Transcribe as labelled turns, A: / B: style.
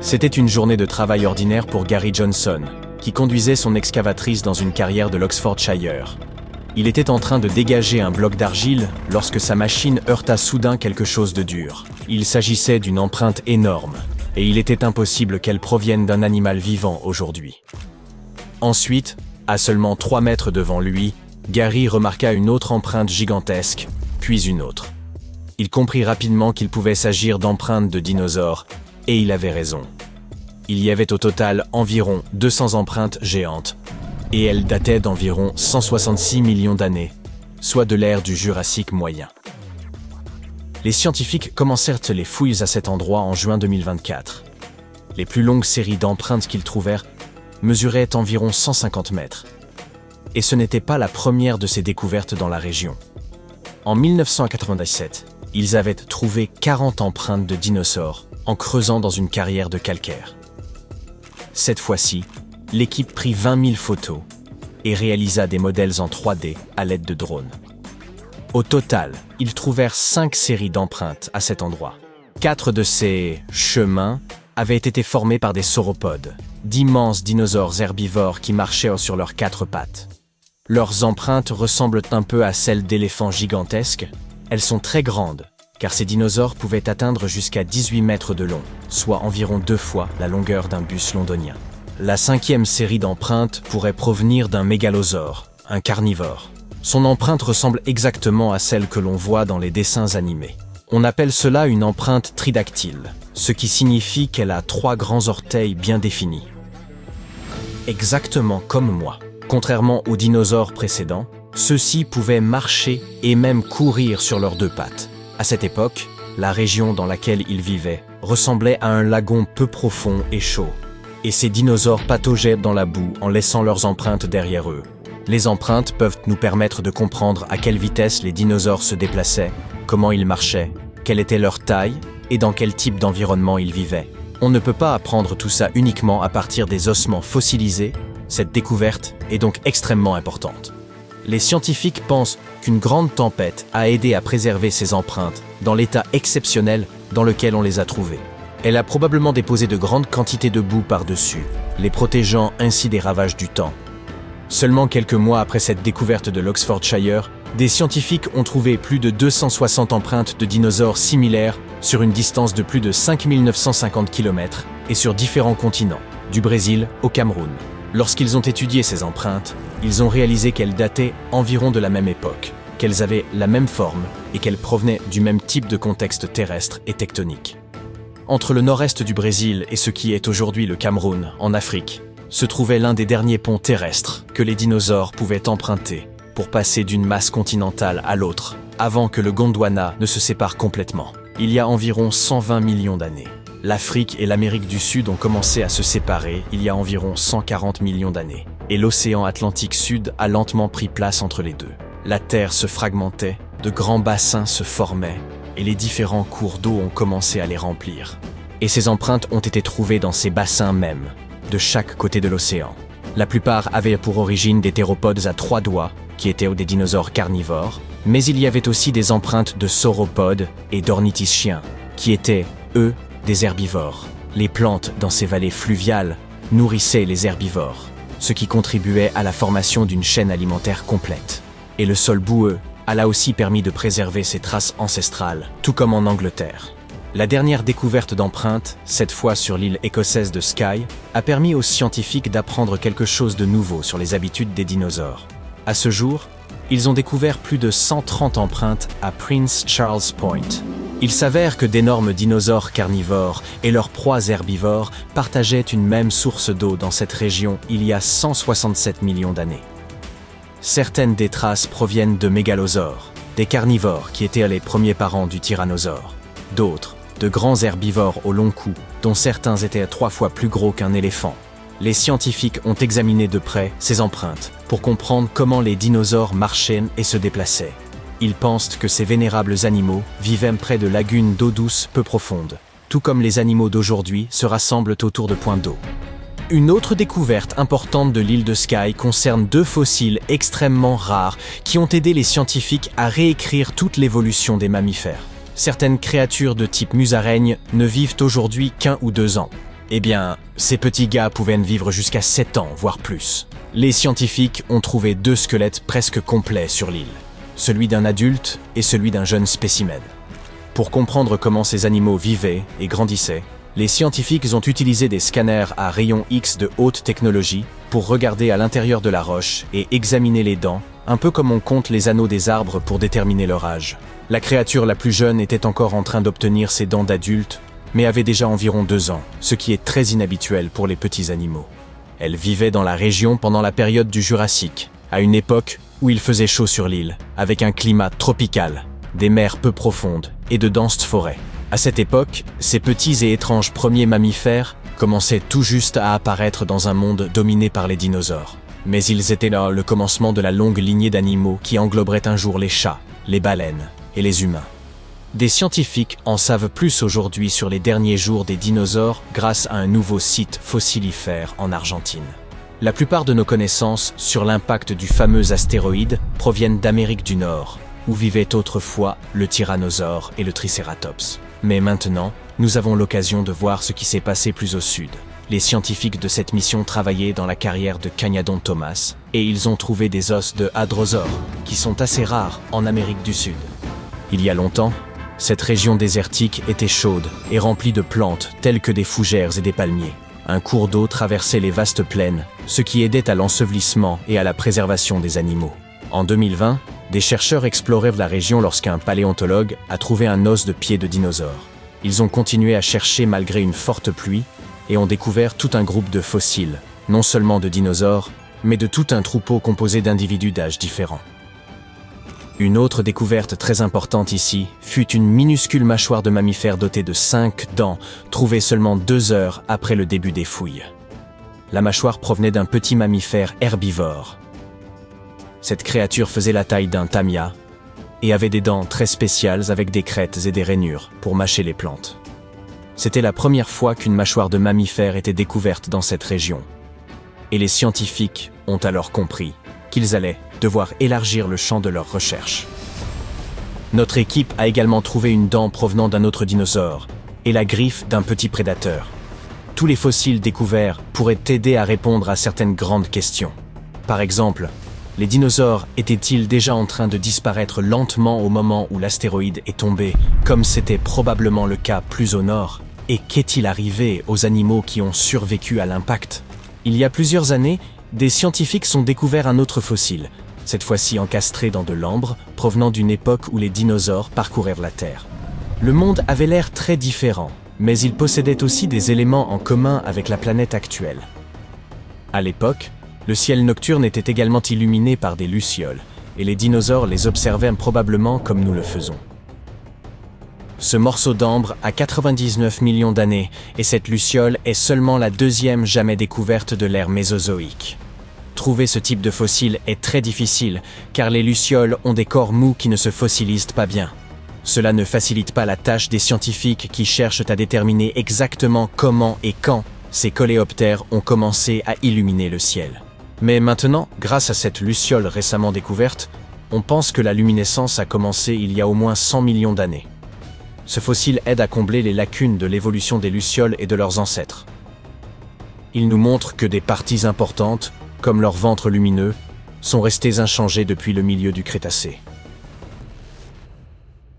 A: C'était une journée de travail ordinaire pour Gary Johnson, qui conduisait son excavatrice dans une carrière de l'Oxfordshire. Il était en train de dégager un bloc d'argile lorsque sa machine heurta soudain quelque chose de dur. Il s'agissait d'une empreinte énorme, et il était impossible qu'elle provienne d'un animal vivant aujourd'hui. Ensuite, à seulement 3 mètres devant lui, Gary remarqua une autre empreinte gigantesque, puis une autre. Il comprit rapidement qu'il pouvait s'agir d'empreintes de dinosaures, et il avait raison. Il y avait au total environ 200 empreintes géantes, et elles dataient d'environ 166 millions d'années, soit de l'ère du Jurassique moyen. Les scientifiques commencèrent les fouilles à cet endroit en juin 2024. Les plus longues séries d'empreintes qu'ils trouvèrent mesuraient environ 150 mètres. Et ce n'était pas la première de ces découvertes dans la région. En 1997, ils avaient trouvé 40 empreintes de dinosaures en creusant dans une carrière de calcaire. Cette fois-ci, l'équipe prit 20 000 photos et réalisa des modèles en 3D à l'aide de drones. Au total, ils trouvèrent 5 séries d'empreintes à cet endroit. 4 de ces chemins avaient été formés par des sauropodes, d'immenses dinosaures herbivores qui marchaient sur leurs 4 pattes. Leurs empreintes ressemblent un peu à celles d'éléphants gigantesques. Elles sont très grandes, car ces dinosaures pouvaient atteindre jusqu'à 18 mètres de long, soit environ 2 fois la longueur d'un bus londonien. La 5e série d'empreintes pourrait provenir d'un mégalosaure, un carnivore. Son empreinte ressemble exactement à celle que l'on voit dans les dessins animés. On appelle cela une empreinte tridactyle, ce qui signifie qu'elle a 3 grands orteils bien définis. Exactement comme moi. Contrairement aux dinosaures précédents, ceux-ci pouvaient marcher et même courir sur leurs 2 pattes. À cette époque, la région dans laquelle ils vivaient ressemblait à un lagon peu profond et chaud. Et ces dinosaures pataugeaient dans la boue en laissant leurs empreintes derrière eux. Les empreintes peuvent nous permettre de comprendre à quelle vitesse les dinosaures se déplaçaient, comment ils marchaient, quelle était leur taille et dans quel type d'environnement ils vivaient. On ne peut pas apprendre tout ça uniquement à partir des ossements fossilisés. Cette découverte est donc extrêmement importante. Les scientifiques pensent qu'une grande tempête a aidé à préserver ces empreintes dans l'état exceptionnel dans lequel on les a trouvées. Elle a probablement déposé de grandes quantités de boue par-dessus, les protégeant ainsi des ravages du temps. Seulement quelques mois après cette découverte de l'Oxfordshire, des scientifiques ont trouvé plus de 260 empreintes de dinosaures similaires sur une distance de plus de 5950 km et sur différents continents, du Brésil au Cameroun. Lorsqu'ils ont étudié ces empreintes, ils ont réalisé qu'elles dataient environ de la même époque, qu'elles avaient la même forme et qu'elles provenaient du même type de contexte terrestre et tectonique. Entre le nord-est du Brésil et ce qui est aujourd'hui le Cameroun, en Afrique, se trouvait l'un des derniers ponts terrestres que les dinosaures pouvaient emprunter pour passer d'une masse continentale à l'autre, avant que le Gondwana ne se sépare complètement. Il y a environ 120 millions d'années. L'Afrique et l'Amérique du Sud ont commencé à se séparer il y a environ 140 millions d'années, et l'océan Atlantique Sud a lentement pris place entre les deux. La Terre se fragmentait, de grands bassins se formaient, et les différents cours d'eau ont commencé à les remplir. Et ces empreintes ont été trouvées dans ces bassins même, de chaque côté de l'océan. La plupart avaient pour origine des théropodes à 3 doigts, qui étaient des dinosaures carnivores, mais il y avait aussi des empreintes de sauropodes et d'ornithischiens, qui étaient, eux, des herbivores. Les plantes dans ces vallées fluviales nourrissaient les herbivores, ce qui contribuait à la formation d'une chaîne alimentaire complète. Et le sol boueux a là aussi permis de préserver ces traces ancestrales, tout comme en Angleterre. La dernière découverte d'empreintes, cette fois sur l'île écossaise de Skye, a permis aux scientifiques d'apprendre quelque chose de nouveau sur les habitudes des dinosaures. À ce jour, ils ont découvert plus de 130 empreintes à Prince Charles Point. Il s'avère que d'énormes dinosaures carnivores et leurs proies herbivores partageaient une même source d'eau dans cette région il y a 167 millions d'années. Certaines des traces proviennent de mégalosaures, des carnivores qui étaient les premiers parents du tyrannosaure. D'autres, de grands herbivores au long cou, dont certains étaient 3 fois plus gros qu'un éléphant. Les scientifiques ont examiné de près ces empreintes pour comprendre comment les dinosaures marchaient et se déplaçaient. Ils pensent que ces vénérables animaux vivaient près de lagunes d'eau douce peu profondes, tout comme les animaux d'aujourd'hui se rassemblent autour de points d'eau. Une autre découverte importante de l'île de Skye concerne 2 fossiles extrêmement rares qui ont aidé les scientifiques à réécrire toute l'évolution des mammifères. Certaines créatures de type musaraigne ne vivent aujourd'hui qu'1 ou 2 ans. Eh bien, ces petits gars pouvaient vivre jusqu'à 7 ans, voire plus. Les scientifiques ont trouvé 2 squelettes presque complets sur l'île, celui d'un adulte et celui d'un jeune spécimen. Pour comprendre comment ces animaux vivaient et grandissaient, les scientifiques ont utilisé des scanners à rayons X de haute technologie pour regarder à l'intérieur de la roche et examiner les dents, un peu comme on compte les anneaux des arbres pour déterminer leur âge. La créature la plus jeune était encore en train d'obtenir ses dents d'adulte, mais avait déjà environ 2 ans, ce qui est très inhabituel pour les petits animaux. Elle vivait dans la région pendant la période du Jurassique, à une époque où il faisait chaud sur l'île, avec un climat tropical, des mers peu profondes et de denses forêts. À cette époque, ces petits et étranges premiers mammifères commençaient tout juste à apparaître dans un monde dominé par les dinosaures. Mais ils étaient là le commencement de la longue lignée d'animaux qui engloberait un jour les chats, les baleines et les humains. Des scientifiques en savent plus aujourd'hui sur les derniers jours des dinosaures grâce à un nouveau site fossilifère en Argentine. La plupart de nos connaissances sur l'impact du fameux astéroïde proviennent d'Amérique du Nord, où vivaient autrefois le tyrannosaure et le tricératops. Mais maintenant, nous avons l'occasion de voir ce qui s'est passé plus au sud. Les scientifiques de cette mission travaillaient dans la carrière de Cañadón Tomás et ils ont trouvé des os de hadrosaures, qui sont assez rares en Amérique du Sud. Il y a longtemps, cette région désertique était chaude et remplie de plantes telles que des fougères et des palmiers. Un cours d'eau traversait les vastes plaines, ce qui aidait à l'ensevelissement et à la préservation des animaux. En 2020, des chercheurs exploraient la région lorsqu'un paléontologue a trouvé un os de pied de dinosaure. Ils ont continué à chercher malgré une forte pluie et ont découvert tout un groupe de fossiles, non seulement de dinosaures, mais de tout un troupeau composé d'individus d'âges différents. Une autre découverte très importante ici fut une minuscule mâchoire de mammifère dotée de 5 dents, trouvée seulement 2 heures après le début des fouilles. La mâchoire provenait d'un petit mammifère herbivore. Cette créature faisait la taille d'un tamia et avait des dents très spéciales avec des crêtes et des rainures pour mâcher les plantes. C'était la première fois qu'une mâchoire de mammifère était découverte dans cette région. Et les scientifiques ont alors compris qu'ils allaient devoir élargir le champ de leurs recherches. Notre équipe a également trouvé une dent provenant d'un autre dinosaure et la griffe d'un petit prédateur. Tous les fossiles découverts pourraient aider à répondre à certaines grandes questions. Par exemple, les dinosaures étaient-ils déjà en train de disparaître lentement au moment où l'astéroïde est tombé, comme c'était probablement le cas plus au nord? Et qu'est-il arrivé aux animaux qui ont survécu à l'impact? Il y a plusieurs années, des scientifiques ont découvert un autre fossile, cette fois-ci encastré dans de l'ambre, provenant d'une époque où les dinosaures parcoururent la Terre. Le monde avait l'air très différent, mais il possédait aussi des éléments en commun avec la planète actuelle. À l'époque, le ciel nocturne était également illuminé par des lucioles, et les dinosaures les observaient probablement comme nous le faisons. Ce morceau d'ambre a 99 millions d'années, et cette luciole est seulement la 2e jamais découverte de l'ère mésozoïque. Trouver ce type de fossile est très difficile, car les lucioles ont des corps mous qui ne se fossilisent pas bien. Cela ne facilite pas la tâche des scientifiques qui cherchent à déterminer exactement comment et quand ces coléoptères ont commencé à illuminer le ciel. Mais maintenant, grâce à cette luciole récemment découverte, on pense que la luminescence a commencé il y a au moins 100 millions d'années. Ce fossile aide à combler les lacunes de l'évolution des lucioles et de leurs ancêtres. Il nous montre que des parties importantes, comme leur ventre lumineux, sont restées inchangées depuis le milieu du Crétacé.